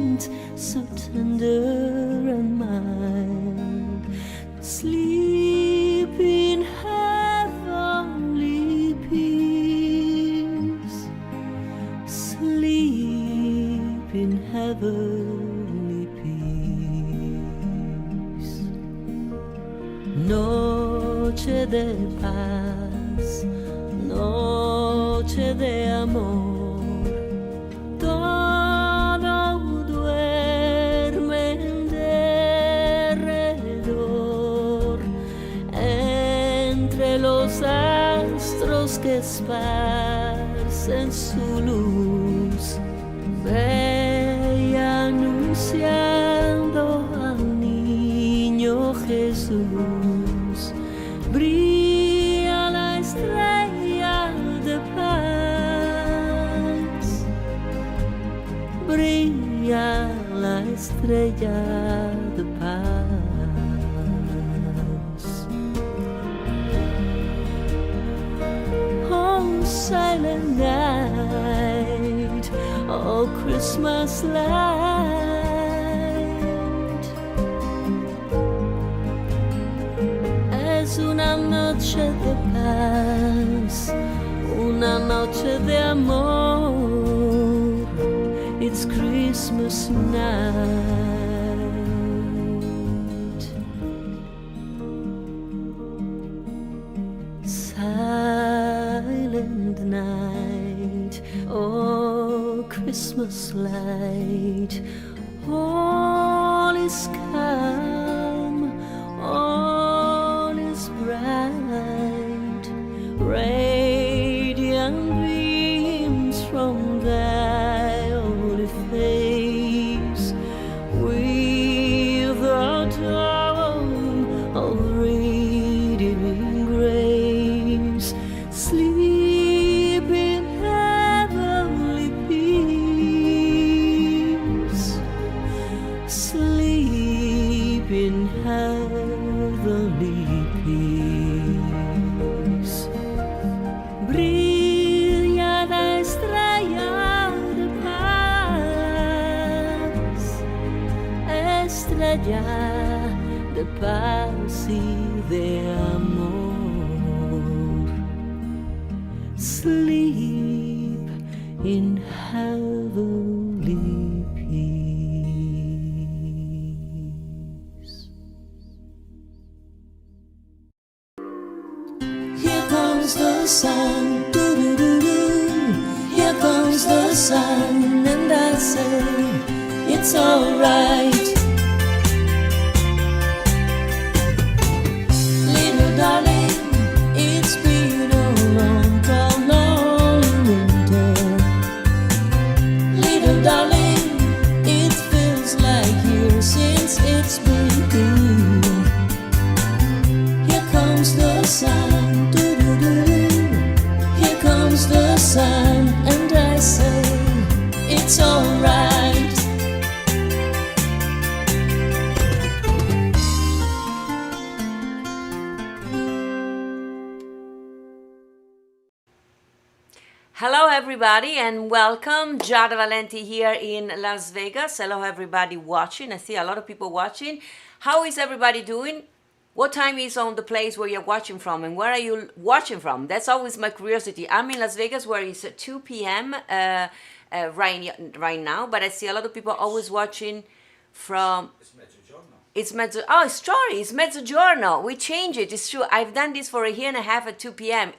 hand, so tender and mild. Sleep in heavenly peace. Sleep in heavenly peace. Noche de paz, noche de amor, todo duerme en derredor, entre los astros que esparcen su luz, bella anunciando al niño Jesús. Brilla la estrella de paz, brilla la estrella de paz. Oh, silent night, oh, Christmas light. Es una noche de paz, una noche de amor. It's Christmas night. Silent night, oh, Christmas light. All is calm, all is bright, radiant beams from thy holy face, with the dawn of redeeming grace. Sleep in heavenly peace. Sleep in heavenly peace. Brilla la estrella de paz, estrella de paz y de amor. Sleep in heavenly peace. Here comes the sun, doo-doo-doo-doo. Here comes the sun, and I say it's alright. Little darling, it's been a long, long winter. Little darling, it feels like years since it's been here. Here comes the sun, doo-doo-doo-doo. Here comes the sun, and I say it's alright. Hello everybody and welcome. Giada Valenti here in Las Vegas. Hello everybody watching. I see a lot of people watching. How is everybody doing? What time is on the place where you're watching from, and where are you watching from? That's always my curiosity. I'm in Las Vegas where it's 2 p.m. Right now, but I see a lot of people always watching from... It's Mezzogiorno. We change it. It's true. I've done this for a year and a half at 2 p.m.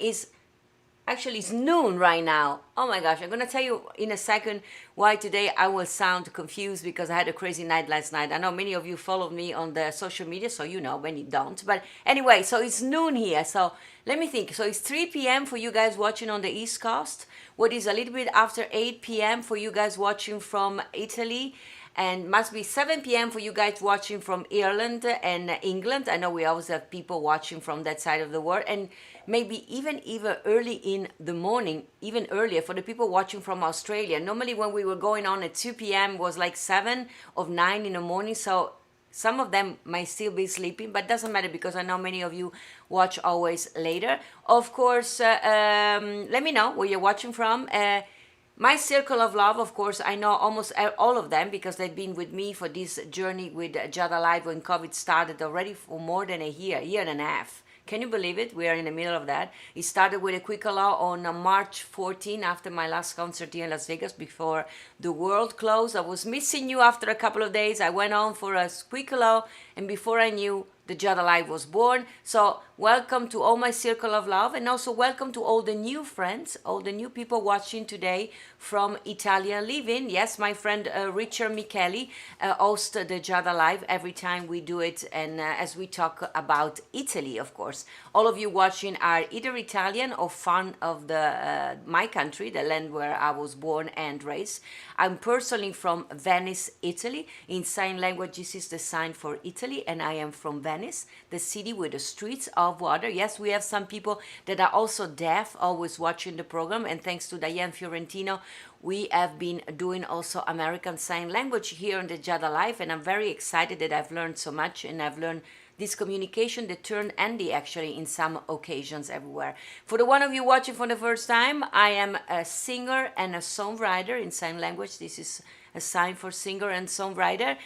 Actually, it's noon right now. Oh my gosh, I'm going to tell you in a second why today I will sound confused, because I had a crazy night last night. I know many of you follow me on the social media, so you know, many don't. But anyway, so it's noon here. So let me think. So it's 3 p.m. for you guys watching on the East Coast. What is a little bit after 8 p.m. for you guys watching from Italy. And must be 7 p.m. for you guys watching from Ireland and England. I know we always have people watching from that side of the world. And maybe even early in the morning, even earlier for the people watching from Australia. Normally when we were going on at 2 p.m. was like 7 or 9 in the morning. So some of them might still be sleeping, but doesn't matter because I know many of you watch always later. Of course, let me know where you're watching from. My circle of love, of course, I know almost all of them because they've been with me for this journey with Giada Live when COVID started already for more than a year and a half. Can you believe it? We are in the middle of that. It started with a quick allow on March 14 after my last concert here in Las Vegas before the world closed. I was missing you after a couple of days. I went on for a quick allow, and before I knew, the Giada Live was born. So welcome to all my circle of love, and also welcome to all the new friends, all the new people watching today from Italian Living. Yes, my friend Richard Micheli hosts the Giada Live every time we do it, and as we talk about Italy, of course. All of you watching are either Italian or fan of the my country, the land where I was born and raised. I'm personally from Venice, Italy. In sign language, this is the sign for Italy, and I am from Venice, the city with the streets of water. Yes, we have some people that are also deaf, always watching the program, and thanks to Diane Fiorentino, we have been doing also American Sign Language here on the Giada Live, and I'm very excited that I've learned so much, and I've learned this communication that turned handy actually in some occasions everywhere. For the one of you watching for the first time, I am a singer and a songwriter in sign language. This is a sign for singer and songwriter.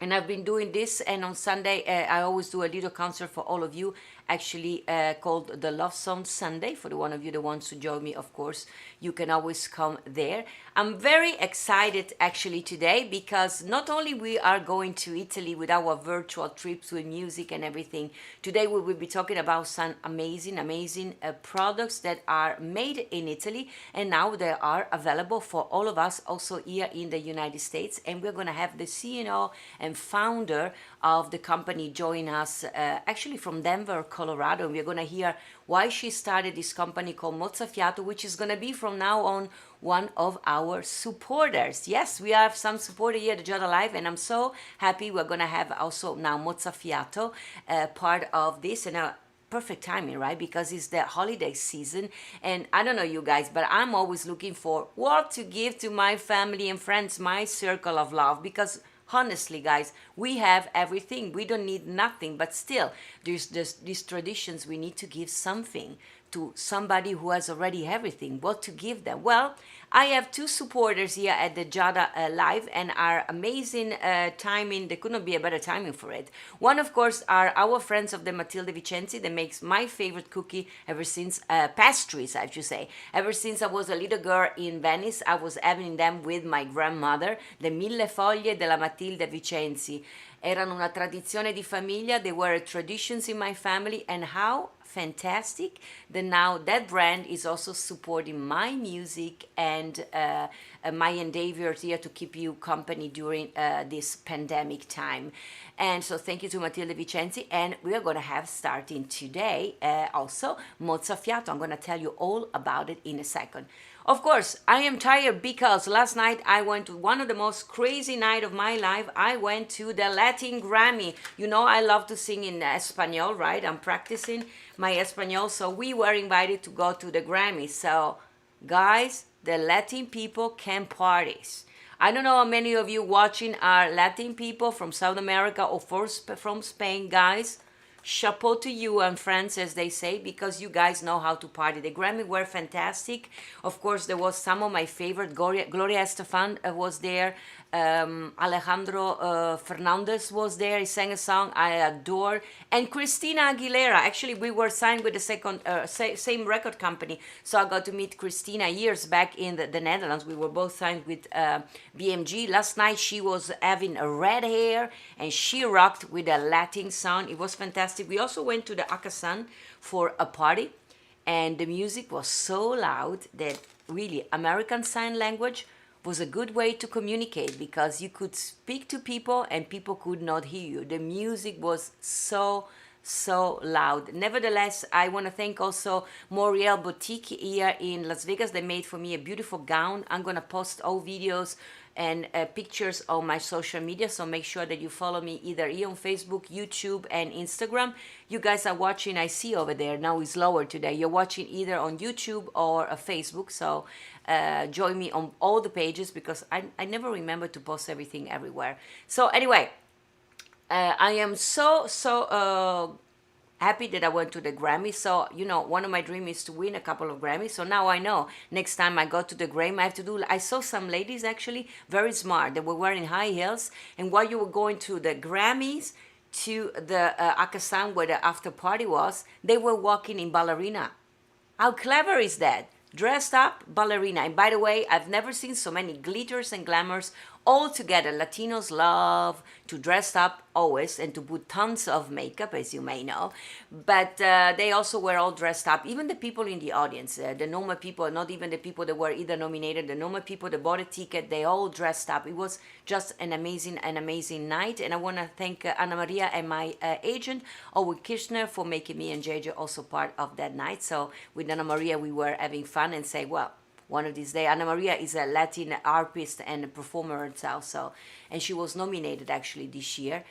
And I've been doing this, and on Sunday I always do a little concert for all of you, actually called the Love Song Sunday. For the one of you that wants to join me, of course, you can always come there. I'm very excited actually today because not only we are going to Italy with our virtual trips with music and everything, today we will be talking about some amazing products that are made in Italy, and now they are available for all of us also here in the United States. And we're going to have the CEO and founder of the company join us actually from Denver, Colorado. And we're going to hear why she started this company called Mozzafiato, which is going to be from now on one of our supporters. Yes, we have some supporter here at Giada Live, and I'm so happy we're going to have also now Mozzafiato part of this. And perfect timing, right? Because it's the holiday season, and I don't know you guys, but I'm always looking for what to give to my family and friends, my circle of love, because honestly, guys, we have everything. We don't need nothing, but still, there's these traditions. We need to give something to somebody who has already everything. What to give them? Well, I have two supporters here at the Giada Live, and our amazing timing. There couldn't be a better timing for it. One, of course, are our friends of the Matilde Vicenzi that makes my favorite cookie ever since, pastries, I should say. Ever since I was a little girl in Venice, I was having them with my grandmother, the Mille Foglie della Matilde Vicenzi. Erano una tradizione di famiglia. They were traditions in my family, and how fantastic that now that brand is also supporting my music and my endeavors here to keep you company during this pandemic time. And so thank you to Matilde Vicenzi, and we are going to have starting today also Mozzafiato. I'm going to tell you all about it in a second. Of course, I am tired because last night I went to one of the most crazy night of my life. I went to the Latin Grammy. You know, I love to sing in Espanol, right? I'm practicing my Espanol, so we were invited to go to the Grammy. So, guys, the Latin people can party. I don't know how many of you watching are Latin people from South America or from Spain, guys. Chapeau to you and friends, as they say, because you guys know how to party. The Grammy were fantastic. Of course, there was some of my favorite. Gloria Estefan was there. Alejandro Fernandez was there. He sang a song I adore. And Christina Aguilera. Actually, we were signed with the same record company. So I got to meet Christina years back in the Netherlands. We were both signed with BMG. Last night, she was having a red hair and she rocked with a Latin song. It was fantastic. We also went to the Akasan for a party, and the music was so loud that really American Sign Language was a good way to communicate because you could speak to people and people could not hear you. The music was so loud. Nevertheless, I want to thank also Moriel Boutique here in Las Vegas. They made for me a beautiful gown. I'm going to post all videos and pictures on my social media, so make sure that you follow me either here on Facebook, YouTube, and Instagram. You guys are watching, I see over there, now it's lower today. You're watching either on YouTube or Facebook, so join me on all the pages because I never remember to post everything everywhere. So anyway, I am so happy that I went to the Grammy. So, one of my dreams is to win a couple of Grammys. So now I know next time I go to the Grammy, I have to do. I saw some ladies actually very smart. They were wearing high heels. And while you were going to the Grammys, to the Akasan where the after party was, they were walking in ballerina. How clever is that? Dressed up ballerina. And by the way, I've never seen so many glitters and glamours all together. Latinos love to dress up always and to put tons of makeup, as you may know. But they also were all dressed up. Even the people in the audience, the normal people, not even the people that were either nominated, the normal people that bought a ticket, they all dressed up. It was just an amazing night. And I want to thank Anna Maria and my agent, Owen Kirchner, for making me and JJ also part of that night. So with Anna Maria, we were having fun and say, well, one of these days. Anna Maria is a Latin artist and a performer herself, and she was nominated actually this year.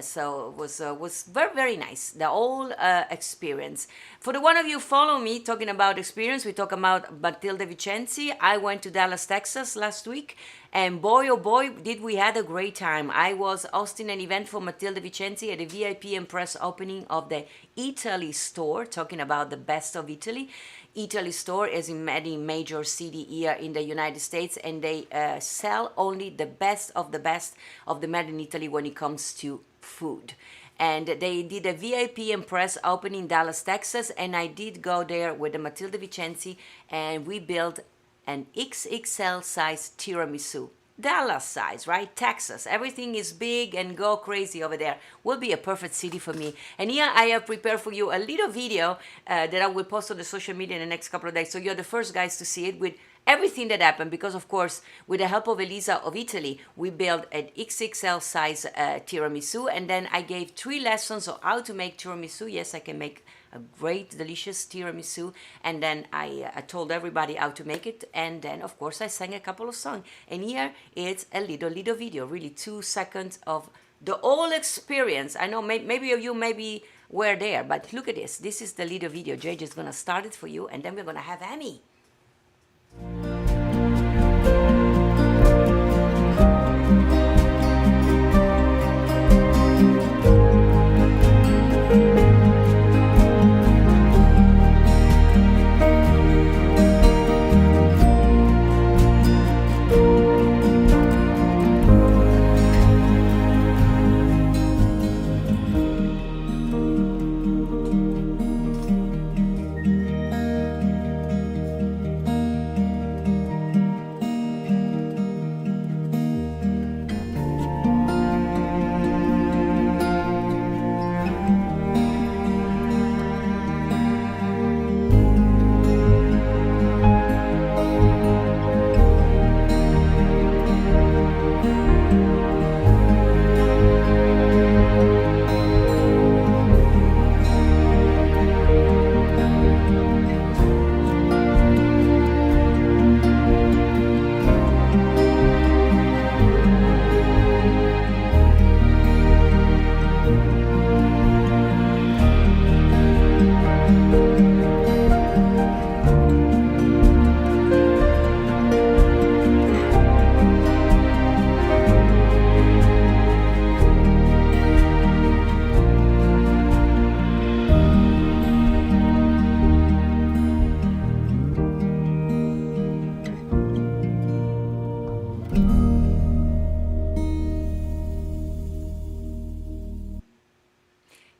So it was very nice, the whole experience. For the one of you follow me talking about experience, we talk about Matilde Vicenzi. I went to Dallas, Texas last week, and boy oh boy did we had a great time. I was hosting an event for Matilde Vicenzi at the VIP and press opening of the Italy store, talking about the best of Italy. Italy store is in many major city here in the United States, and they sell only the best of the made in Italy when it comes to food. And they did a VIP and press opening in Dallas, Texas, and I did go there with the Matilde Vicenzi, and we built an XXL size tiramisu. Dallas size, right? Texas. Everything is big and go crazy over there. Will be a perfect city for me. And here I have prepared for you a little video that I will post on the social media in the next couple of days. So you're the first guys to see it with everything that happened, because of course, with the help of Elisa of Italy, we built an XXL size tiramisu, and then I gave 3 lessons on how to make tiramisu. Yes, I can make a great, delicious tiramisu, and then I told everybody how to make it, and then of course I sang a couple of songs. And here it's a little video, really 2 seconds of the whole experience. I know maybe you maybe were there, but look at this. This is the little video. JJ is gonna start it for you, and then we're gonna have Amy.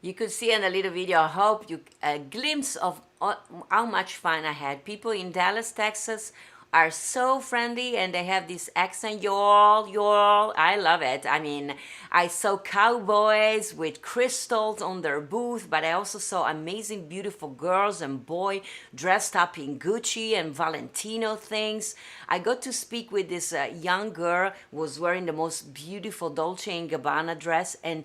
You could see in a little video, I hope you a glimpse of how much fun I had. People in Dallas, Texas are so friendly, and they have this accent, y'all. I love it. I mean, I saw cowboys with crystals on their booth, but I also saw amazing, beautiful girls and boys dressed up in Gucci and Valentino things. I got to speak with this young girl who was wearing the most beautiful Dolce & Gabbana dress, and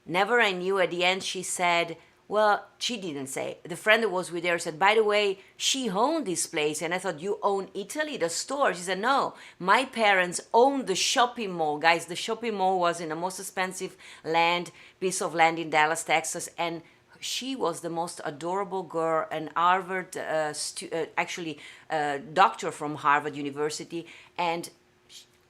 never I knew at the end she said, well, she didn't say. The friend that was with her said, by the way, she owned this place. And I thought, you own Italy, the store? She said, no, my parents owned the shopping mall. Guys, the shopping mall was in the most expensive piece of land in Dallas, Texas. And she was the most adorable girl, an Harvard, doctor from Harvard University. And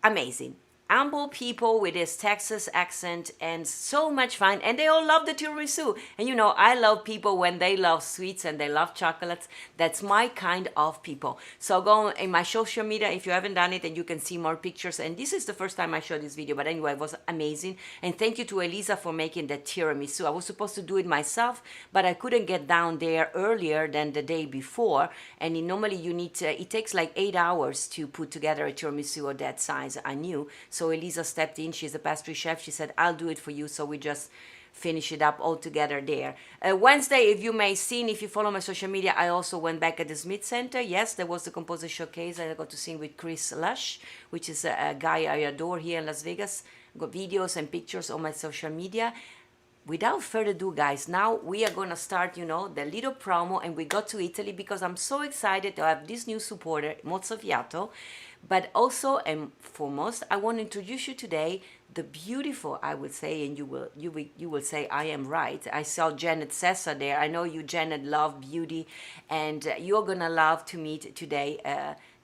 amazing. humble people with this Texas accent and so much fun. And they all love the tiramisu. And you know, I love people when they love sweets and they love chocolates. That's my kind of people. So go in my social media if you haven't done it, and you can see more pictures. And this is the first time I showed this video, but anyway, it was amazing. And thank you to Elisa for making the tiramisu. I was supposed to do it myself, but I couldn't get down there earlier than the day before. And normally you need to, it takes like 8 hours to put together a tiramisu of that size. I knew. So Elisa stepped in. She's a pastry chef. She said, I'll do it for you. So we just finish it up all together there. Wednesday, if you may seen, if you follow my social media, I also went back at the Smith Center. Yes, there was the composer showcase. I got to sing with Chris Lush, which is a guy I adore here in Las Vegas. Got videos and pictures on my social media. Without further ado, guys, now we are gonna start, you know, the little promo, and we got to Italy because I'm so excited to have this new supporter, Mozzafiato. But also and foremost, I want to introduce you today the beautiful, I would say, and you will say I am right. I saw Janet Sessa there. I know you, Janet, love beauty, and you're gonna love to meet today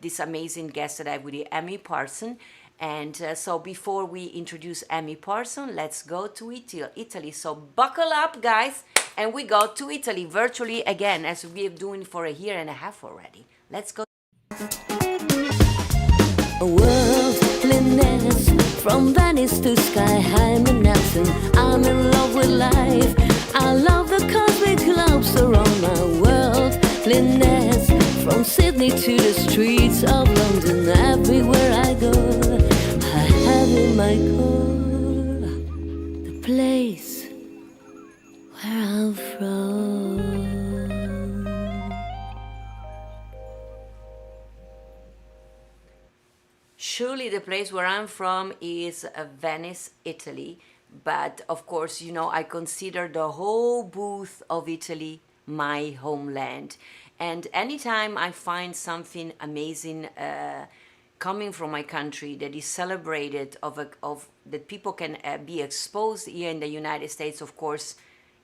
this amazing guest that I have with you, Amy Parsons. And so before we introduce Amy Parsons, let's go to Italy. So buckle up, guys, and we go to Italy virtually again, as we have doing for a year and a half already. Let's go. Worldliness, from Venice to sky high Manhattan. I'm in love with life. I love the cosmic clubs around my worldliness, from Sydney to the streets of London. Everywhere I go, I have in my core the place where I'm from. Surely the place where I'm from is Venice, Italy. But of course, you know, I consider the whole booth of Italy my homeland. And anytime I find something amazing coming from my country that is celebrated, of that people can be exposed here in the United States, of course,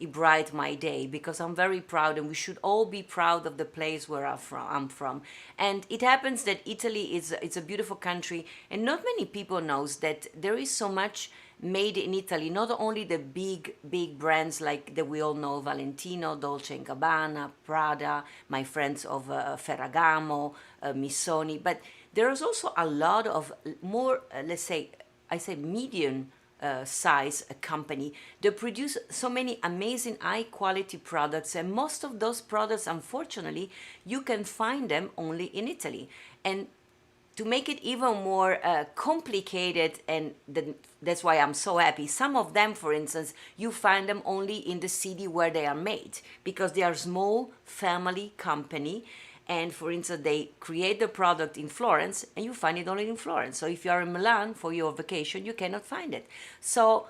it bright my day, because I'm very proud, and we should all be proud of the place where I'm from. And it happens that Italy it's a beautiful country, and not many people knows that there is so much made in Italy. Not only the big brands like that we all know, Valentino, Dolce & Gabbana, Prada, my friends of Ferragamo, Missoni, but there is also a lot of more, let's say, I say medium size company that produce so many amazing high quality products, and most of those products, unfortunately, you can find them only in Italy. And to make it even more complicated, and that's why I'm so happy, some of them, for instance, you find them only in the city where they are made, because they are small family company. And for instance, they create the product in Florence, and you find it only in Florence. So if you are in Milan for your vacation, you cannot find it. So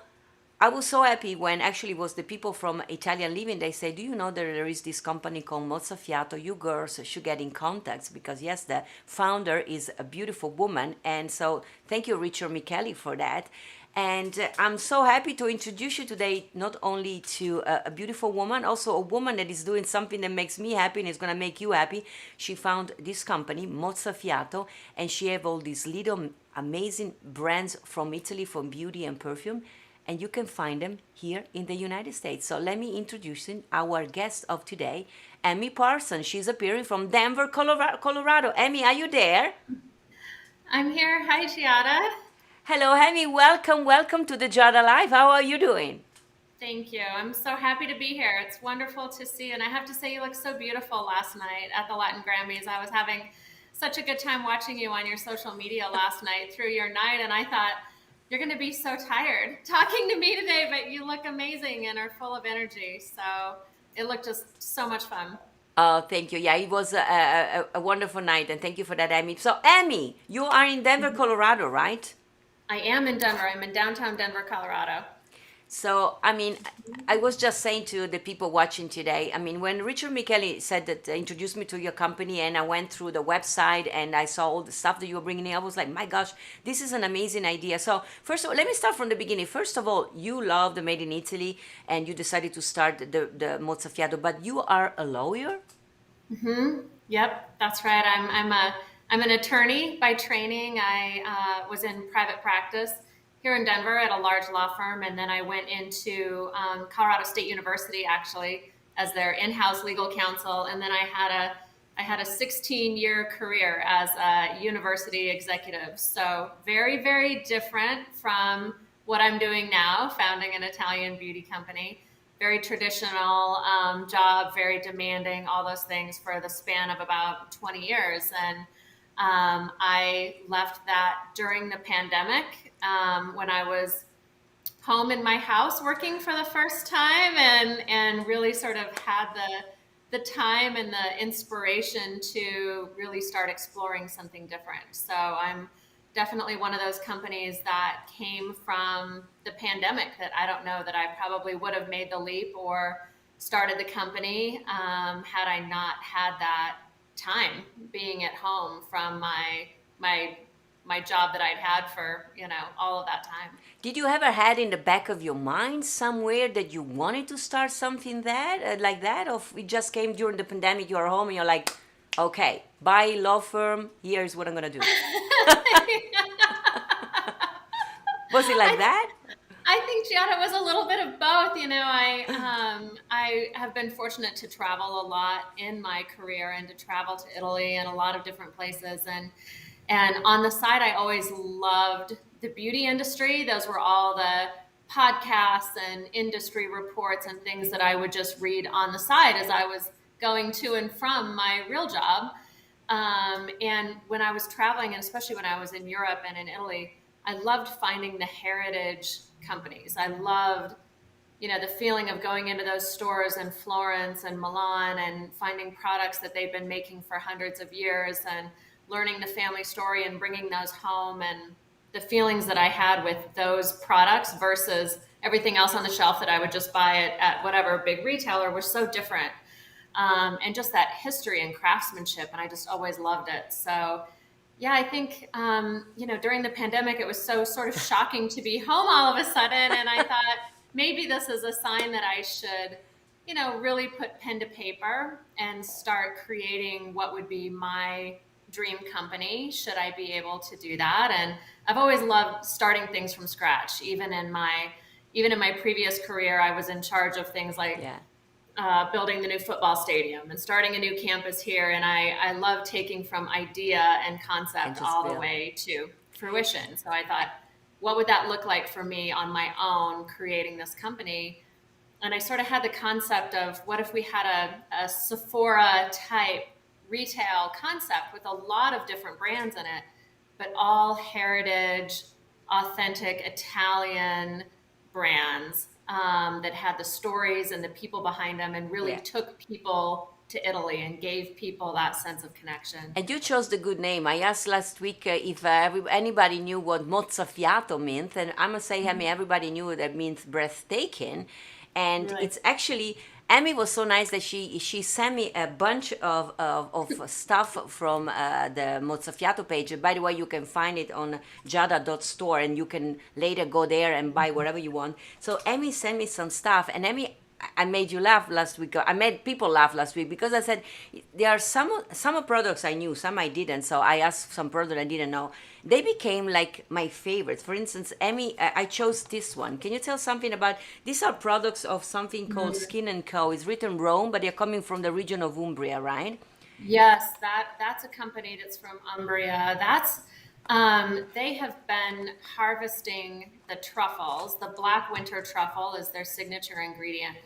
I was so happy when actually it was the people from Italian Living. They say, do you know that there is this company called Mozzafiato? You girls should get in contact, because yes, the founder is a beautiful woman. And so thank you, Richard Micheli, for that. And I'm so happy to introduce you today not only to a beautiful woman, also a woman that is doing something that makes me happy and is going to make you happy. She found this company, Mozzafiato, and she have all these little amazing brands from Italy, from beauty and perfume, and you can find them here in the United States. So let me introduce our guest of today, Amy Parsons. She's appearing from Denver, Colorado. Amy, are you there? I'm here. Hi, Giada. Hello, Amy. Welcome to the Giada Live. How are you doing? Thank you. I'm so happy to be here. It's wonderful to see. And I have to say, you looked so beautiful last night at the Latin Grammys. I was having such a good time watching you on your social media last night through your night. And I thought, you're going to be so tired talking to me today, but you look amazing and are full of energy. So it looked just so much fun. Oh, thank you. Yeah, it was a wonderful night. And thank you for that, Amy. So, Amy, you are in Denver, Colorado, right? I am in Denver. I'm in downtown Denver, Colorado. So, I mean, I was just saying to the people watching today, I mean, when Richard Micheli said that, introduced me to your company, and I went through the website and I saw all the stuff that you were bringing in, I was like, my gosh, this is an amazing idea. So, first of all, let me start from the beginning. First of all, you love the Made in Italy and you decided to start the Mozzafiato, but you are a lawyer? Mm-hmm. Yep, that's right. I'm a I'm an attorney by training. I was in private practice here in Denver at a large law firm, and then I went into Colorado State University actually as their in-house legal counsel, and then I had a 16-year career as a university executive. So very, very different from what I'm doing now, founding an Italian beauty company. Very traditional job, very demanding, all those things for the span of about 20 years. And I left that during the pandemic when I was home in my house working for the first time, and really sort of had the time and the inspiration to really start exploring something different. So I'm definitely one of those companies that came from the pandemic that I don't know that I probably would have made the leap or started the company had I not had that time being at home from my job that I'd had for, all of that time. Did you ever had in the back of your mind somewhere that you wanted to start something like that, or it just came during the pandemic? You're home and you're like, okay, bye law firm. Here's what I'm gonna do. Was it like that? I think, Giada, was a little bit of both. I have been fortunate to travel a lot in my career and to travel to Italy and a lot of different places. And on the side, I always loved the beauty industry. Those were all the podcasts and industry reports and things that I would just read on the side as I was going to and from my real job. And when I was traveling, and especially when I was in Europe and in Italy, I loved finding the heritage companies. I loved, the feeling of going into those stores in Florence and Milan and finding products that they've been making for hundreds of years and learning the family story and bringing those home, and the feelings that I had with those products versus everything else on the shelf that I would just buy it at whatever big retailer were so different. And just that history and craftsmanship. And I just always loved it. So yeah, I think, during the pandemic, it was so sort of shocking to be home all of a sudden. And I thought maybe this is a sign that I should, really put pen to paper and start creating what would be my dream company, should I be able to do that. And I've always loved starting things from scratch. Even in my previous career, I was in charge of things like building the new football stadium and starting a new campus here. And I love taking from idea and concept all the way to fruition. So I thought, what would that look like for me on my own, creating this company? And I sort of had the concept of, what if we had a Sephora type retail concept with a lot of different brands in it, but all heritage, authentic Italian brands that had the stories and the people behind them, and really took people to Italy and gave people that sense of connection. And you chose the good name. I asked last week if anybody knew what Mozzafiato meant, and I must say, everybody knew that means breathtaking. And it's actually, Amy was so nice that she sent me a bunch of stuff from the Mozzafiato page. By the way, you can find it on giada.store, and you can later go there and buy whatever you want. So Amy sent me some stuff, and Amy, I made you laugh last week. I made people laugh last week because I said there are some products I knew, some I didn't. So I asked some products I didn't know. They became like my favorites. For instance, Amy, I chose this one. Can you tell something about, these are products of something called Skin & Co. It's written Rome, but they're coming from the region of Umbria, right? Yes, that's a company that's from Umbria. They have been harvesting the truffles. The black winter truffle is their signature ingredient.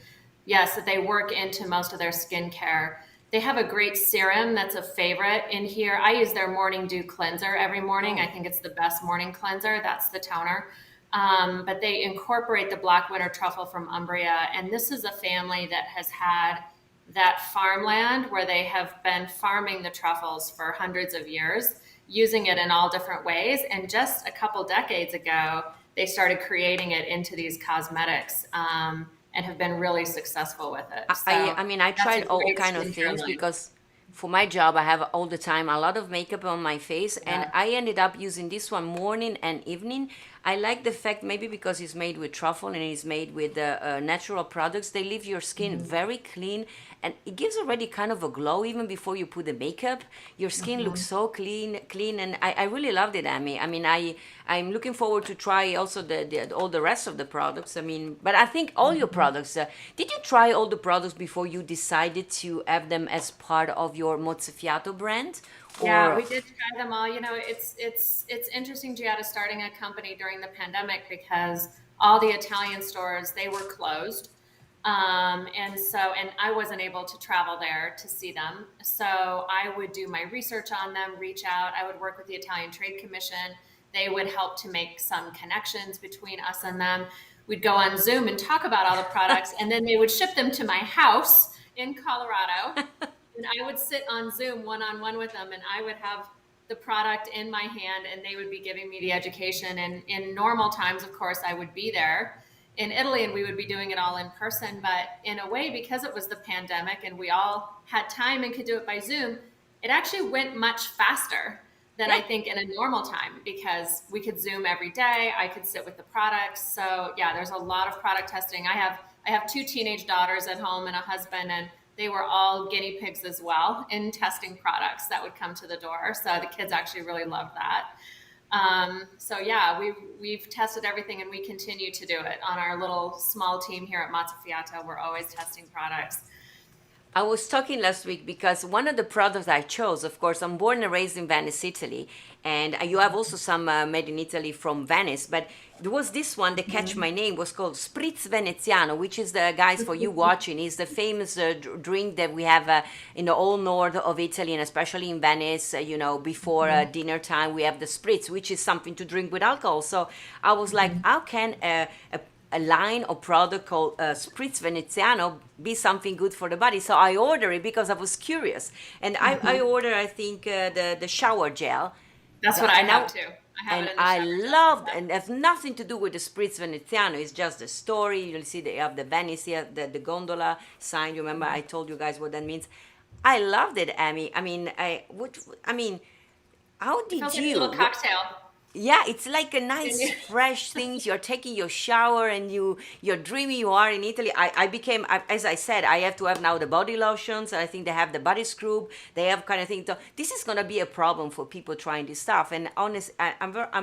Yes, that they work into most of their skincare. They have a great serum that's a favorite in here. I use their Morning Dew cleanser every morning. I think it's the best morning cleanser. That's the toner. But they incorporate the black winter truffle from Umbria. And this is a family that has had that farmland where they have been farming the truffles for hundreds of years, using it in all different ways. And just a couple decades ago, they started creating it into these cosmetics and have been really successful with it. So I tried all kind of things because for my job, I have all the time a lot of makeup on my face, and I ended up using this one morning and evening. I like the fact maybe because it's made with truffle and it's made with natural products, they leave your skin very clean, and it gives already kind of a glow even before you put the makeup. Your skin looks so clean, and I really loved it, Amy. I mean, I'm looking forward to try also all the rest of the products. I mean, but I think all your products. Did you try all the products before you decided to have them as part of your Mozzafiato brand? Yeah, Or we did try them all. You know, it's interesting, Giada, starting a company during the pandemic because all the Italian stores they were closed, and I wasn't able to travel there to see them. So I would do my research on them, reach out. I would work with the Italian Trade Commission. They would help to make some connections between us and them. We'd go on Zoom and talk about all the products, and then they would ship them to my house in Colorado. And I would sit on Zoom one on one with them, and I would have the product in my hand, and they would be giving me the education. And in normal times, of course, I would be there in Italy and we would be doing it all in person. But in a way, because it was the pandemic and we all had time and could do it by Zoom, it actually went much faster than I think in a normal time because we could Zoom every day. I could sit with the products. So yeah, there's a lot of product testing. I have two teenage daughters at home and a husband, and they were all guinea pigs as well in testing products that would come to the door. So the kids actually really loved that. So yeah, we've tested everything and we continue to do it on our little small team here at Mozzafiato. We're always testing products. I was talking last week because one of the products I chose, of course, I'm born and raised in Venice, Italy, and you have also some made in Italy from Venice, but there was this one that catch my name, was called Spritz Veneziano, which is the, guys, for you watching, is the famous drink that we have in the whole north of Italy, and especially in Venice, before dinner time, we have the Spritz, which is something to drink with alcohol. So I was like, how can a line of product called Spritz Veneziano be something good for the body? So I ordered it because I was curious, and I ordered, I think, the shower gel. That's what I have too. I have And it in the I shower gel. loved, and it has nothing to do with the Spritz Veneziano. It's just the story. You'll see they have the Venice here, the gondola sign. You remember I told you guys what that means. I loved it, Amy. How It did feels like a you? little cocktail. Yeah, it's like a nice fresh things. You're taking your shower and you're dreamy. You are in Italy. As I said, I have to have now the body lotions. I think they have the body scrub. They have kind of thing. So this is gonna be a problem for people trying this stuff. And honest,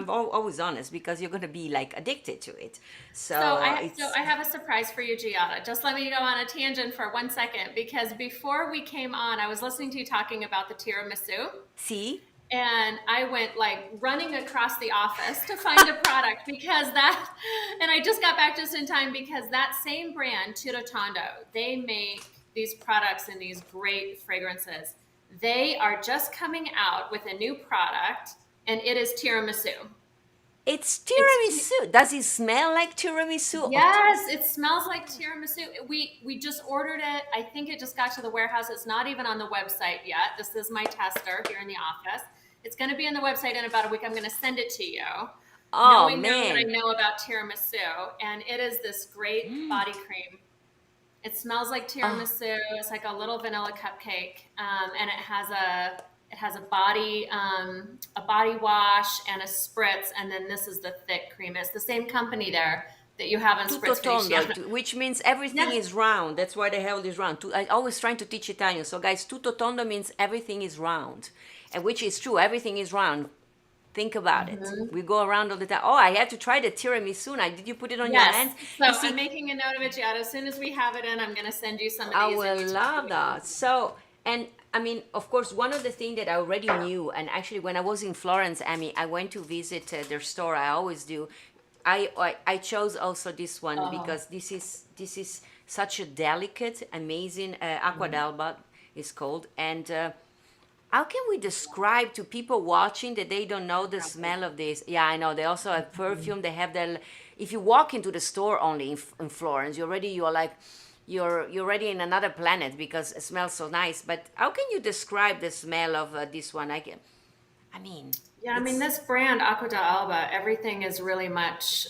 always honest because you're gonna be like addicted to it. So I have a surprise for you, Giada. Just let me go on a tangent for 1 second because before we came on, I was listening to you talking about the tiramisu. See. And I went like running across the office to find a product and I just got back just in time because that same brand, Tirotondo, they make these products and these great fragrances. They are just coming out with a new product and it is tiramisu. It's tiramisu. Does it smell like tiramisu? Yes, it smells like tiramisu. We just ordered it. I think it just got to the warehouse. It's not even on the website yet. This is my tester here in the office. It's going to be on the website in about a week. I'm going to send it to you. Oh Knowing man! what I know about tiramisu, and it is this great body cream. It smells like tiramisu. It's like a little vanilla cupcake, and it has a body wash and a spritz, and then this is the thick cream. It's the same company there that you have in Tutto Spritz Veneziano. tondo, which means everything is round. That's why they have this round. I always trying to teach Italian. So guys, tutto tondo means everything is round, and which is true. Everything is round. Think about it. We go around all the time. Oh, I had to try the tiramisu. Did you put it on your hands? So You see, I'm making a note of it, Giada. As soon as we have it in, I'm going to send you some of I these. will love that. So, and I mean, of course, one of the things that I already knew, and actually when I was in Florence, Amy, I went to visit their store. I always do. I chose also this one because this is such a delicate, amazing Acqua d'Alba is called. And how can we describe to people watching that they don't know the smell of this? Yeah, I know. They also have perfume. They have their. If you walk into the store only in Florence, you're like. You're already in another planet because it smells so nice. But how can you describe the smell of this one? This brand, Acqua d'Alba, everything is really much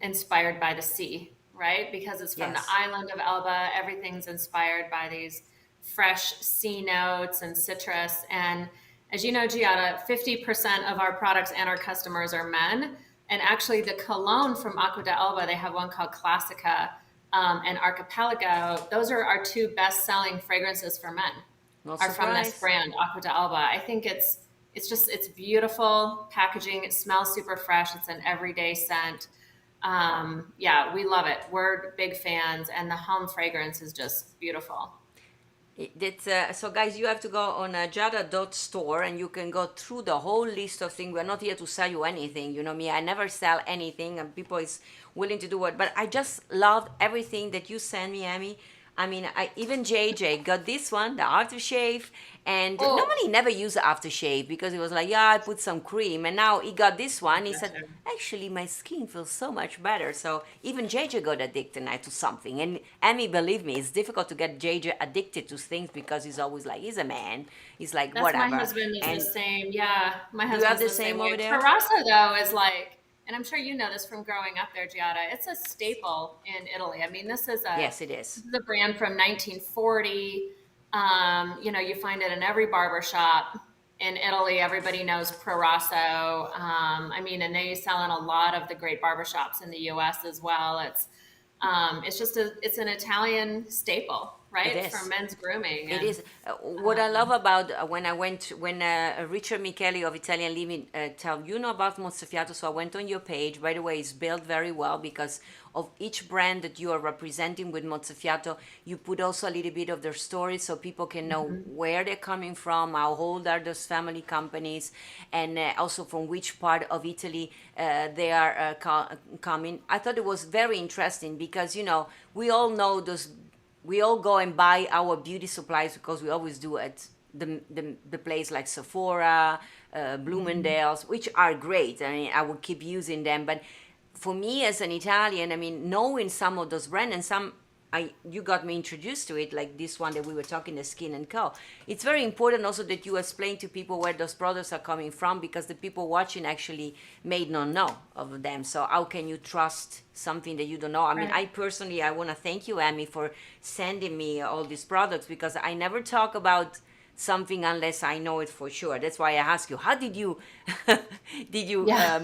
inspired by the sea, right? Because it's from the island of Elba. Everything's inspired by these fresh sea notes and citrus. And as you know, Giada, 50% of our products and our customers are men. And actually, the cologne from Acqua d'Alba, they have one called Classica and Archipelago. Those are our two best-selling fragrances for men. Not Are from this surprised. brand, Acqua d'Alba. I think it's beautiful packaging. It smells super fresh. It's an everyday scent. Yeah, we love it. We're big fans, and the home fragrance is just beautiful. So guys, you have to go on Giada.store and you can go through the whole list of things. We're not here to sell you anything. You know me, I never sell anything and people is willing to do it. But I just love everything that you send me, Amy. I mean, even JJ got this one, the aftershave, and Oh, normally he never use aftershave because he was like, yeah, I put some cream, and now he got this one. He said, gotcha. actually, my skin feels so much better. So even JJ got addicted now to something. And Amy, believe me, it's difficult to get JJ addicted to things because he's always like, he's a man. He's like, That's my whatever. husband is the And same. Yeah, my do you have husband's the the same same way. over there? Terrazzo though is like, and I'm sure you know this from growing up there, Giada. It's a staple in Italy. I mean, Yes, it is. this is a brand from 1940. You find it in every barber shop in Italy. Everybody knows Proraso. I mean, and they sell in a lot of the great barbershops in the U.S. as well. It's an Italian staple, It right, for is. men's grooming. It And is. What I love about when Richard Micheli of Italian Living tell you know about Mozzafiato, so I went on your page. By the way, it's built very well because of each brand that you are representing with Mozzafiato. You put also a little bit of their story so people can know where they're coming from, how old are those family companies, and also from which part of Italy they are coming. I thought it was very interesting because we all know those we all go and buy our beauty supplies because we always do at the place like Sephora, Bloomingdale's, which are great. I mean, I would keep using them. But for me as an Italian, I mean, knowing some of those brands and you got me introduced to it, like this one that we were talking, the Skin and Co. It's very important also that you explain to people where those products are coming from because the people watching actually may not know of them. So how can you trust something that you don't know? I mean, right. I want to thank you, Amy, for sending me all these products because I never talk about something unless I know it for sure. That's why I ask you, how did you did you Yeah.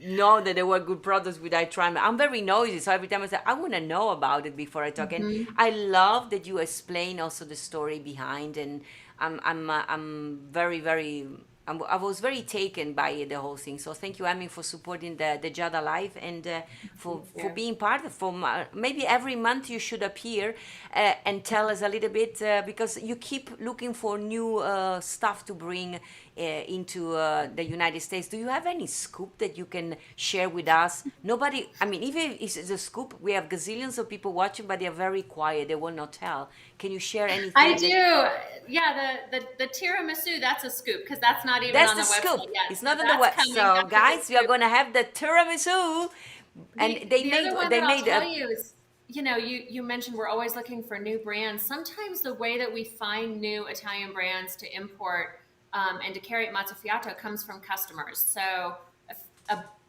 know that there were good products without trying? I'm very nosy, so every time I say I want to know about it before I talk. And Mhm. I love that you explain also the story behind, and I'm very very. I was very taken by the whole thing. So thank you, Amy, for supporting the Jada Live and for Yeah. being part of. Maybe every month you should appear and tell us a little bit because you keep looking for new stuff to bring into the United States. Do you have any scoop that you can share with us? Nobody. I mean, even if it's a scoop, we have gazillions of people watching, but they are very quiet. They will not tell. Can you share I anything do. that? Yeah, the tiramisu, that's a scoop because that's not even That's on the the scoop. website yet. It's So not on the that's web. coming. So, That's a big guys, we are scoop. gonna have the tiramisu, and The other one they that I'll made tell a. you is, you mentioned we're always looking for new brands. Sometimes the way that we find new Italian brands to import and to carry at Mozzafiato comes from customers. So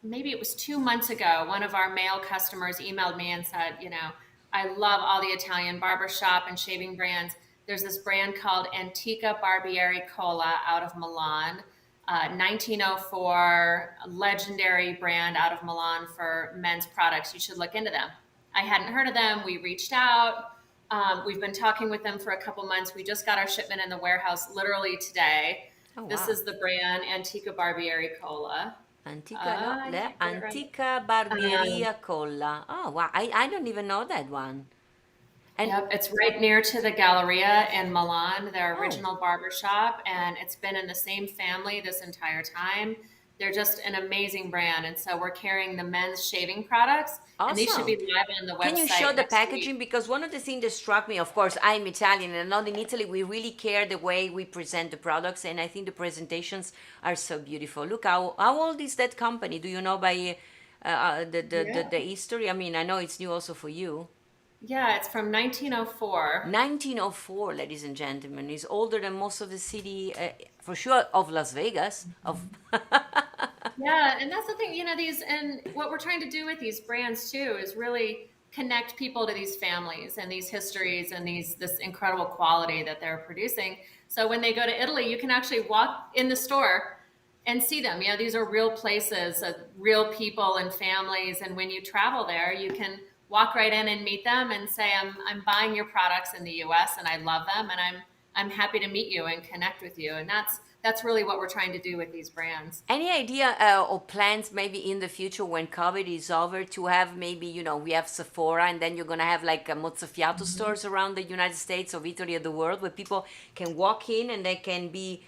maybe it was 2 months ago, one of our male customers emailed me and said, I love all the Italian barbershop and shaving brands. There's this brand called Antica Barbieri Cola out of Milan. 1904, a legendary brand out of Milan for men's products. You should look into them. I hadn't heard of them. We reached out. We've been talking with them for a couple months. We just got our shipment in the warehouse literally today. Oh This wow, is the brand Antica Barbieri Cola. Antica no, I the can't get it right. Antica Um, Barbieria Colla. Oh wow, I don't even know that one. And Yep, it's right near to the Galleria in Milan, their oh, original barber shop, and it's been in the same family this entire time. They're just an amazing brand, and so we're carrying the men's shaving products, and these should be awesome. live on the Can you show website the next week. packaging? Because one of the things that struck me, of course, I'm Italian, and not in Italy, we really care the way we present the products, and I think the presentations are so beautiful. Look, how old is that company? Do you know by Yeah. the history? I mean, I know it's new also for you. Yeah, it's from 1904. 1904, ladies and gentlemen, is older than most of the city, for sure, of Las Vegas. Of Yeah, and that's the thing, and what we're trying to do with these brands too is really connect people to these families and these histories and this incredible quality that they're producing. So when they go to Italy, you can actually walk in the store and see them. These are real places, real people and families. And when you travel there, you can walk right in and meet them and say, I'm buying your products in the US and I love them, and I'm happy to meet you and connect with you. And that's really what we're trying to do with these brands. Any idea or plans maybe in the future when COVID is over to have maybe, we have Sephora and then you're going to have like Mozzafiato stores around the United States or Italy or the world where people can walk in and they can be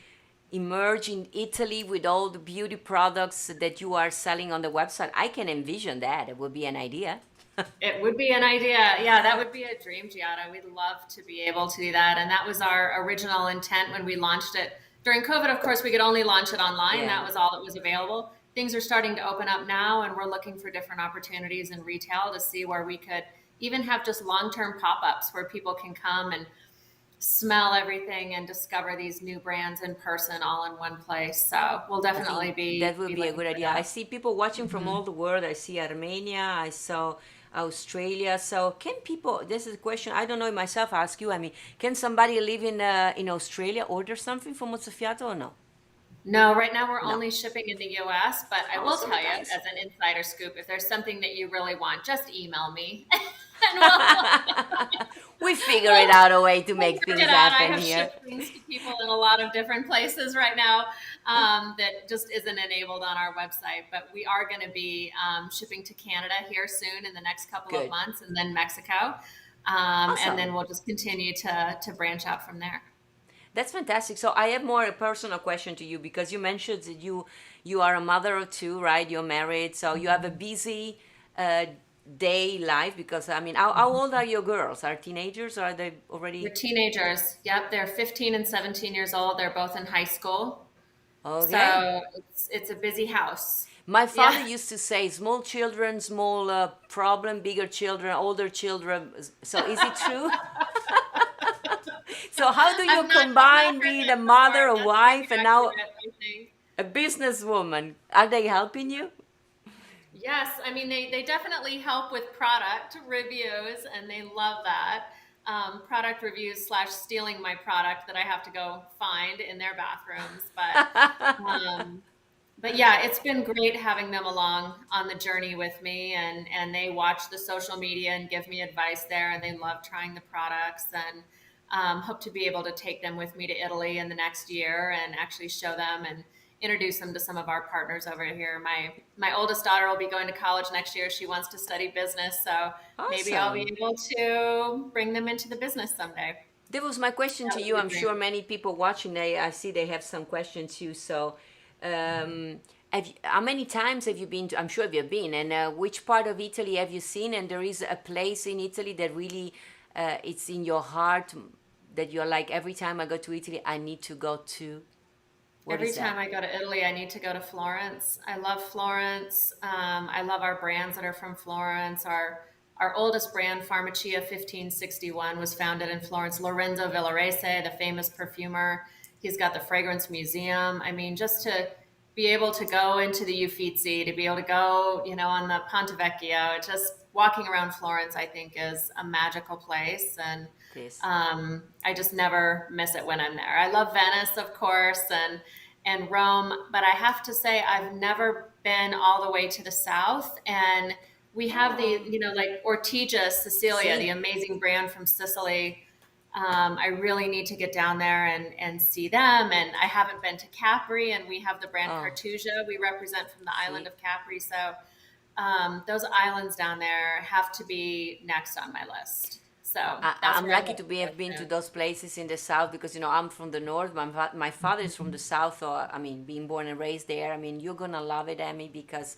immersed in Italy with all the beauty products that you are selling on the website? I can envision that. It would be an idea. It would be an idea. Yeah, that would be a dream, Giada. We'd love to be able to do that. And that was our original intent when we launched it. During COVID, of course, we could only launch it online. Yeah. That was all that was available. Things are starting to open up now, and we're looking for different opportunities in retail to see where we could even have just long-term pop-ups where people can come and smell everything and discover these new brands in person all in one place. So we'll definitely be That would be a looking good for idea. that. I see people watching from all the world. I see Armenia. I saw Australia. So can people? This is a question I don't know myself. I ask you. I mean, can somebody live in Australia order something from Mozzafiato or no? No, right now we're No. only shipping in the US, but I Oh, will so tell you nice. as an insider scoop, if there's something that you really want, just email me. And we'll, We figure it out a way to make work things it out. I happen have here. shipped things to people in a lot of different places right now that just isn't enabled on our website. But we are going to be shipping to Canada here soon in the next couple of Good. months, and then Mexico. And then Awesome. we'll just continue to branch out from there. That's fantastic. So I have more a personal question to you because you mentioned that you are a mother of two, right? You're married, so you have a busy day life. Because I mean, how old are your girls? Are teenagers? Or are they They're already teenagers. Yep, they're 15 and 17 years old. They're both in high school. okay? So it's a busy house. My father Yeah. used to say, "Small children, small problem; bigger children, older children." So is it true? So how do you I've not combine heard being a that before. mother, a That's very wife, and now accurate, I think. a businesswoman? Are they helping you? Yes, I mean they definitely help with product reviews, and they love that. Product reviews slash stealing my product that I have to go find in their bathrooms. Um, but yeah, it's been great having them along on the journey with me, and they watch the social media and give me advice there, and they love trying the products, and hope to be able to take them with me to Italy in the next year and actually show them and introduce them to some of our partners over here. My oldest daughter will be going to college next year. She wants to study business, so maybe I'll be Awesome. able to bring them into the business someday. That was my question That to would you. be I'm sure great. many people watching, I see they have some questions too. So, how many times have you been to? I'm sure you've been. And which part of Italy have you seen? And there is a place in Italy that really, it's in your heart that you're like, every time I go to Italy, I need to go to. What Every is time that? I go to Italy, I need to go to Florence. I love Florence. I love our brands that are from Florence. Our oldest brand, Farmacia 1561, was founded in Florence. Lorenzo Villarese, the famous perfumer, he's got the fragrance museum. I mean, just to be able to go into the Uffizi, to be able to go, on the Ponte Vecchio, just walking around Florence, I think is a magical place. And This. I just never miss it when I'm there. I love Venice, of course, and Rome, but I have to say I've never been all the way to the south. And we have the, Oh, like Ortigia Sicilia, the see. amazing brand from Sicily. I really need to get down there and see them. And I haven't been to Capri, and we have the brand Oh, Cartusia we represent from the island see. of Capri. So those islands down there have to be next on my list. So that's I'm where I lucky hope to to be go have been to soon. those places in the south because I'm from the north. My father is from the south, so I mean, being born and raised there. I mean, you're gonna love it, Amy, because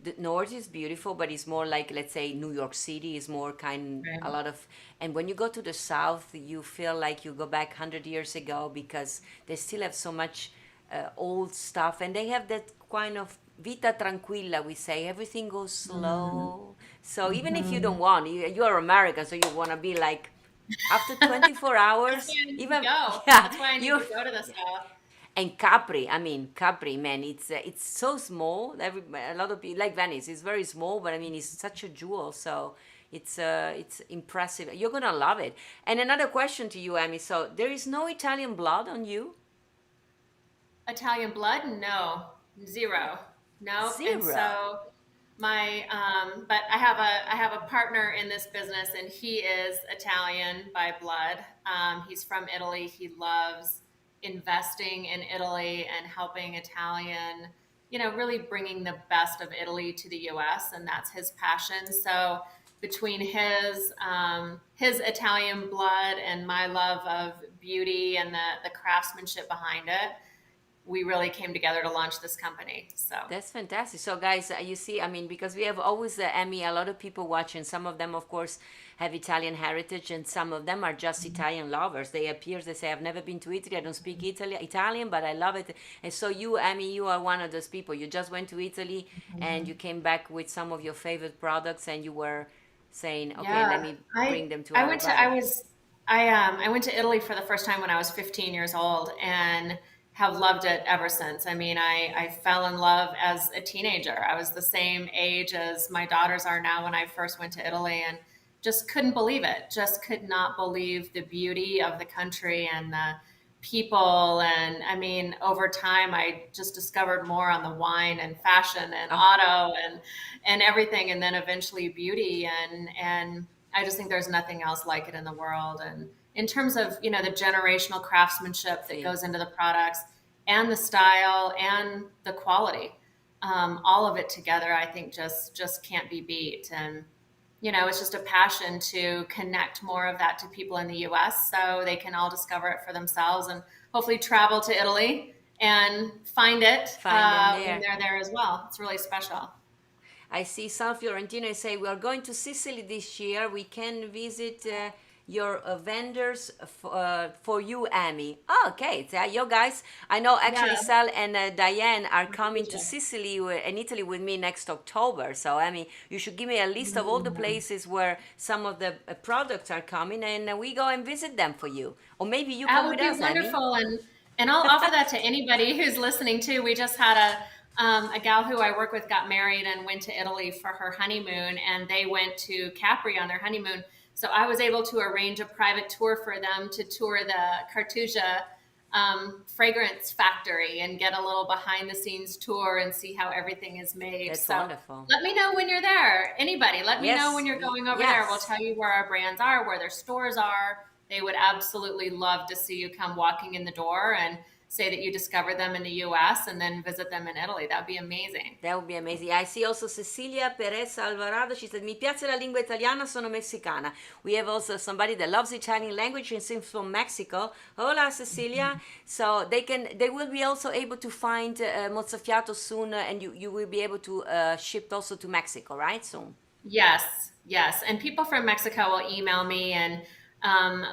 the north is beautiful, but it's more like, let's say, New York City is more kind a Right. lot of. And when you go to the south, you feel like you go back 100 years ago because they still have so much old stuff, and they have that kind of vita tranquilla. We say everything goes slow. So even if you don't Mhm. want, you are American, so you want to be like after 24 That's hours, why I need to even go. yeah, That's why I need you to go to the South. and Capri. I mean, Capri, man, it's so small. A lot of people like Venice. It's very small, but I mean, it's such a jewel. So it's impressive. You're gonna love it. And another question to you, Amy. So there is no Italian blood on you? Italian blood? No. Zero. Nope. And Zero. so but I have a partner in this business, and he is Italian by blood. He's from Italy. He loves investing in Italy and helping Italian, really bringing the best of Italy to the U.S. And that's his passion. So between his Italian blood and my love of beauty and the craftsmanship behind it, we really came together to launch this company. So That's fantastic. So, guys, you see, I mean, because we have always, Emmy, a lot of people watching. Some of them, of course, have Italian heritage, and some of them are just Italian lovers. They appear, they say, I've never been to Italy, I don't speak Italian, but I love it. And so, you, Emmy, you are one of those people. You just went to Italy and you came back with some of your favorite products, and you were saying, okay, let yeah, me I bring them to I went to I everybody. was I went to Italy for the first time when I was 15 years old, and have loved it ever since. I mean, I fell in love as a teenager. I was the same age as my daughters are now when I first went to Italy, and just couldn't believe it. Just could not believe the beauty of the country and the people. And I mean, over time, I just discovered more on the wine and fashion and Oh, auto and everything, and then eventually beauty. And I just think there's nothing else like it in the world. And in terms of, the generational craftsmanship that see. goes into the products and the style and the quality, all of it together, I think just can't be beat. And it's just a passion to connect more of that to people in the US so they can all discover it for themselves, and hopefully travel to Italy and find it Find them when there. they're there as well. It's really special. I see San Fiorentino say we are going to Sicily this year. We can visit your vendors for you, Amy. Oh, okay, so you guys. I know actually Yeah. Sal and Diane are coming to Sicily and Italy with me next October. So, Amy, you should give me a list of all the places where some of the products are coming, and we go and visit them for you. Or maybe you That come would with be us, Amy. wonderful, and I'll offer that to anybody who's listening too. We just had a gal who I work with got married and went to Italy for her honeymoon, and they went to Capri on their honeymoon. So I was able to arrange a private tour for them to tour the Cartuja fragrance factory and get a little behind the scenes tour and see how everything is made. That's So wonderful. let me know when you're there. Anybody, let me know when Yes, you're going over there. We'll yes. tell you where our brands are, where their stores are. They would absolutely love to see you come walking in the door and say that you discovered them in the US and then visit them in Italy. That'd be amazing. That would be amazing. I see also Cecilia Perez Alvarado. She said, Mi piace la lingua italiana, sono mexicana. We have also somebody that loves Italian language and seems from Mexico. Hola, Cecilia. So they will be also able to find Mozzafiato soon, and you will be able to ship also to Mexico, right? Soon. Yes, yes. And people from Mexico will email me. And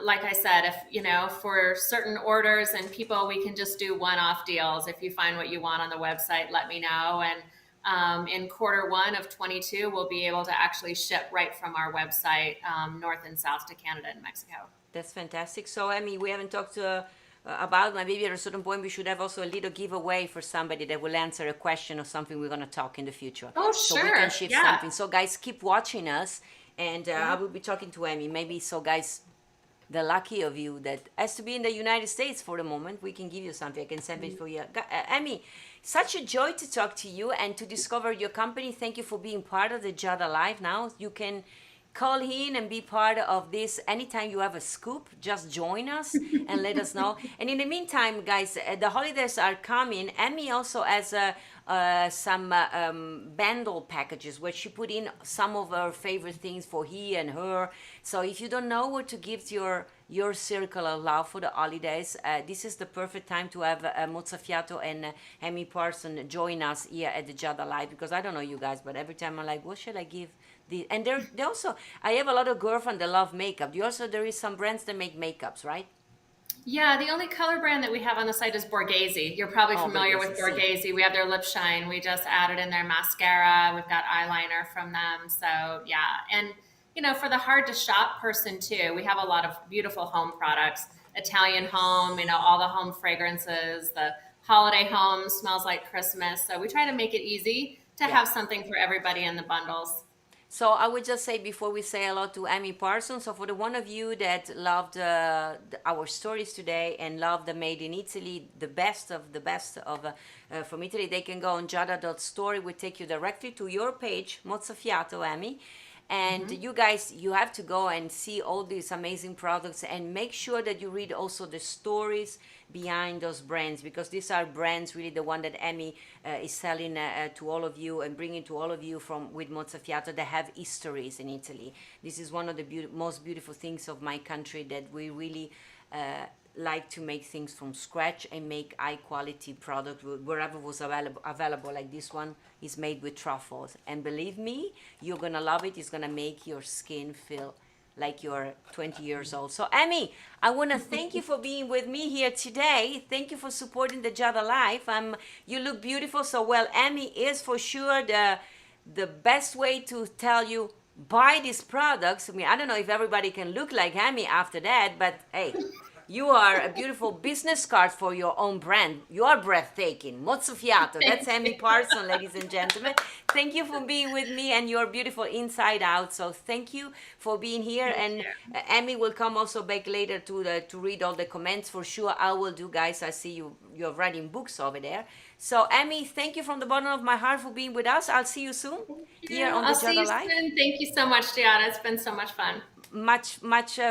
like I said, if, for certain orders and people, we can just do one off deals. If you find what you want on the website, let me know. And in quarter 1 of 22, we'll be able to actually ship right from our website, north and south to Canada and Mexico. That's fantastic. So, I mean, we haven't talked about, maybe at a certain point we should have also a little giveaway for somebody that will answer a question or something we're going to talk in the future. Oh, So we can sure. shift Yeah. something. So, guys, keep watching us. And I Yeah. will be talking to Amy. Maybe, so guys, the lucky of you that has to be in the United States for the moment, we can give you something. I can send it for you. Amy, such a joy to talk to you and to discover your company. Thank you for being part of the Giada Live. Now you can call in and be part of this anytime you have a scoop. Just join us and let us know. And in the meantime, guys, the holidays are coming. Emmy also has some bundle packages where she put in some of her favorite things for he and her. So if you don't know what to give to your circle of love for the holidays, this is the perfect time to have Mozzafiato and Amy Parsons join us here at the Giada Live, because I don't know you guys, but every time I'm like, what should I give? And they also, I have a lot of girlfriends that love makeup. There is some brands that make makeups, right? Yeah, the only color brand that we have on the site is Borghese. You're probably Oh, familiar with Borghese, see. Borghese. We have their lip shine. We just added in their mascara. We've got eyeliner from them. So yeah. And for the hard to shop person too, we have a lot of beautiful home products. Italian home, all the home fragrances, the holiday home smells like Christmas. So we try to make it easy to Yeah. have something for everybody in the bundles. So I would just say before we say hello to Amy Parsons, so for the one of you that loved our stories today and loved the Made in Italy, the best of from Italy, they can go on giada.store. It will take you directly to your page, Mozzafiato, Amy. And you guys, you have to go and see all these amazing products and make sure that you read also the stories behind those brands, because these are brands really the one that Amy is selling to all of you and bringing to all of you from with Mozzafiato that have histories in Italy. This is one of the most beautiful things of my country, that we really like to make things from scratch and make high quality product wherever was available. Like this one is made with truffles, and believe me, you're gonna love it. It's gonna make your skin feel like you're 20 years old. So Amy, I want to thank you for being with me here today. Thank you for supporting the Giada Life. You look beautiful. So well, Amy is for sure the best way to tell you buy these products. I mean, I don't know if everybody can look like Amy after that, but hey, you are a beautiful business card for your own brand. You are breathtaking. Mozzafiato. That's Amy Parsons, ladies and gentlemen. Thank you for being with me, and you're beautiful inside out. So thank you for being here. And Amy will come also back later to read all the comments. For sure, I will do, guys. I see you're writing books over there. So Amy, thank you from the bottom of my heart for being with us. I'll see you soon here on the I'll see Giada you Live. soon. Thank you so much, Giada. It's been so much fun. Much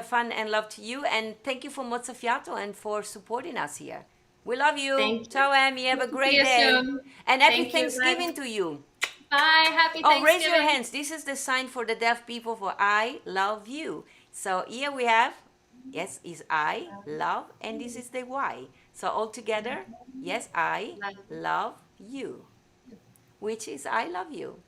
fun and love to you, and thank you for Mozzafiato and for supporting us here. We love you. Thank you. Ciao, Amy. Have a great See you day. soon. And happy Thank you. Thanksgiving Bye. to you. Bye. Happy Thanksgiving. Oh, raise your hands. This is the sign for the deaf people for I love you. So here we have, yes, is I love, and this is the Y. So all together, yes, I love you, which is I love you.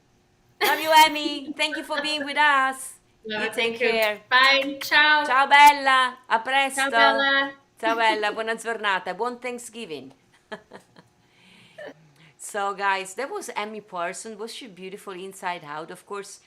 Love you, Amy. Thank you for being with us. You take care. Bye. Ciao. Ciao bella, a presto. Ciao, Bella. Ciao bella, buona giornata, buon Thanksgiving. So guys, that was Amy Parsons. Was she beautiful inside out? Of course,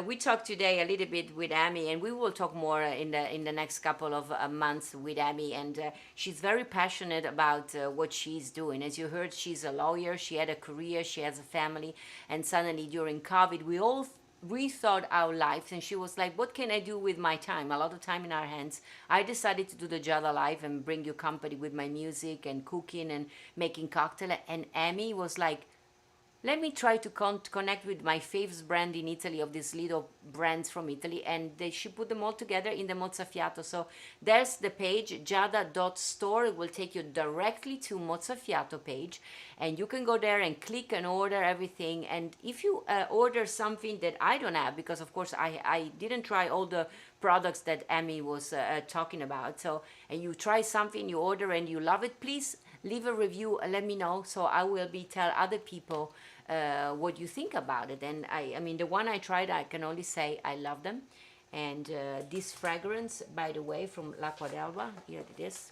we talked today a little bit with Amy, and we will talk more in the next couple of months with Amy. And she's very passionate about what she's doing. As you heard, she's a lawyer. She had a career. She has a family. And suddenly during COVID, we all rethought our lives, and she was like, what can I do with my time? A lot of time in our hands. I decided to do the Giada Live and bring you company with my music and cooking and making cocktail. And Amy was like, let me try to connect with my favorite brand in Italy, of these little brands from Italy, and she put them all together in the Mozzafiato. So there's the page, giada.store. It will take you directly to Mozzafiato page, and you can go there and click and order everything. And if you order something that I don't have, because of course I didn't try all the products that Amy was talking about, so, and you try something, you order and you love it, please leave a review and let me know, so I will tell other people what you think about it. And I mean, the one I tried, I can only say I love them. And this fragrance, by the way, from L'Acqua d'Elba, here it is.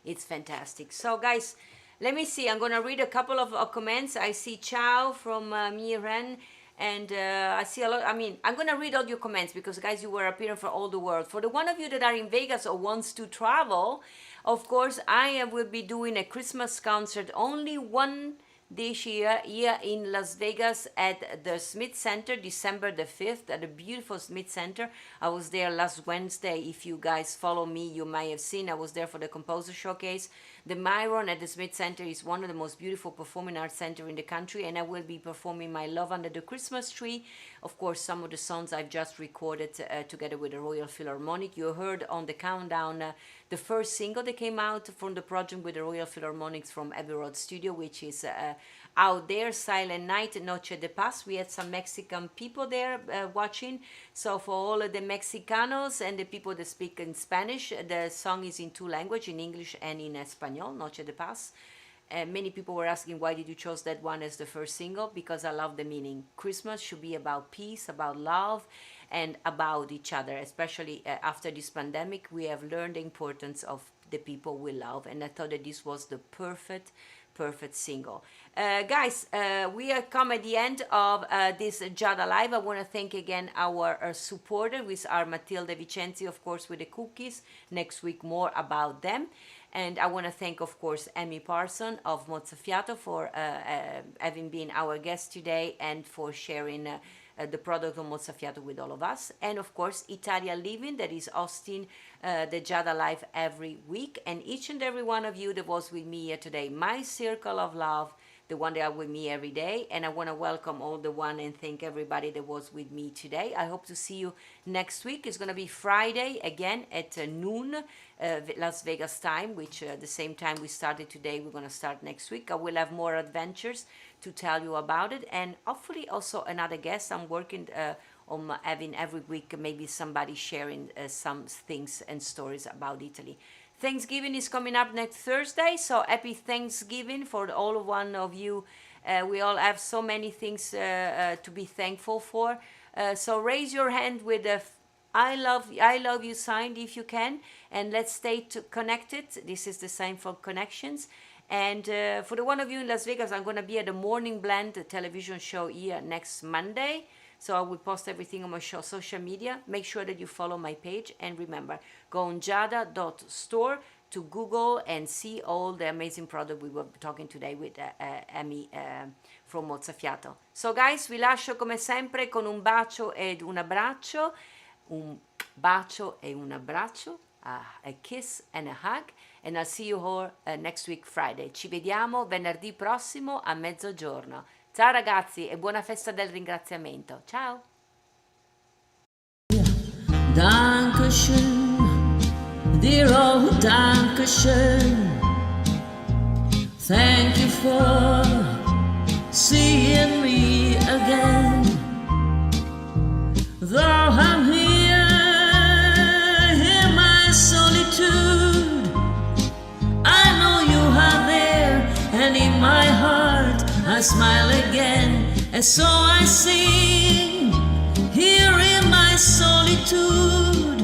It's fantastic. So guys, let me see. I'm gonna read a couple of comments. I see ciao from Miren. And I see a lot. I mean, I'm gonna read all your comments because, guys, you were appearing for all the world. For the one of you that are in Vegas or wants to travel, of course, I will be doing a Christmas concert, only one this year here in Las Vegas at the Smith Center, December the 5th, at the beautiful Smith Center. I was there last Wednesday. If you guys follow me, you might have seen I was there for the Composer Showcase. The Myron at the Smith Center is one of the most beautiful performing arts center in the country, and I will be performing my Love Under the Christmas Tree. Of course, some of the songs I've just recorded together with the Royal Philharmonic. You heard on the countdown the first single that came out from the project with the Royal Philharmonics from Abbey Road Studio, which is Out There, Silent Night, Noche de Paz. We had some Mexican people there watching. So for all of the Mexicanos and the people that speak in Spanish, the song is in two languages, in English and in Espanol, Noche de Paz. Many people were asking, why did you choose that one as the first single? Because I love the meaning. Christmas should be about peace, about love, and about each other. Especially after this pandemic, we have learned the importance of the people we love. And I thought that this was the perfect single. Guys, we are come at the end of this Giada Live. I want to thank again our supporter, which are Matilde Vicenzi, of course, with the cookies. Next week, more about them. And I want to thank, of course, Amy Parsons of Mozzafiato for having been our guest today and for sharing the product of Mozzafiato with all of us. And of course, Italia Living, that is hosting the Giada Live every week. And each and every one of you that was with me here today, my circle of love, the one that are with me every day. And I want to welcome all the one and thank everybody that was with me today. I hope to see you next week. It's going to be Friday again at noon, Las Vegas time, which the same time we started today, we're going to start next week. I will have more adventures to tell you about it, and hopefully also another guest. I'm working on having every week maybe somebody sharing some things and stories about Italy. Thanksgiving is coming up next Thursday, so happy Thanksgiving for all of one of you. We all have so many things to be thankful for. So raise your hand with a I love you sign if you can, and let's stay connected. This is the sign for connections. And for the one of you in Las Vegas, I'm going to be at the Morning Blend television show here next Monday. So I will post everything on my social media. Make sure that you follow my page. And remember, go on giada.store to Google and see all the amazing product we were talking today with Amy from Mozzafiato. So guys, vi lascio come sempre con un bacio ed un abbraccio. Un bacio e un abbraccio. A kiss and a hug. And I'll see you all next week Friday. Ci vediamo venerdì prossimo a mezzogiorno. Ciao ragazzi e buona festa del ringraziamento. Ciao! Dankeschön, dear old Dankeschön. Thank you for seeing me again. Though I'm here in my solitude, I know you are there, and in my heart I smile again, and so I sing here in my solitude,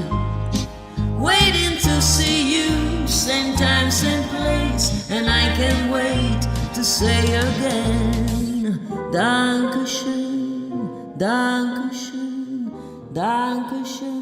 waiting to see you, same time, same place, and I can't wait to say again, Dankeschön, Dankeschön, Dankeschön.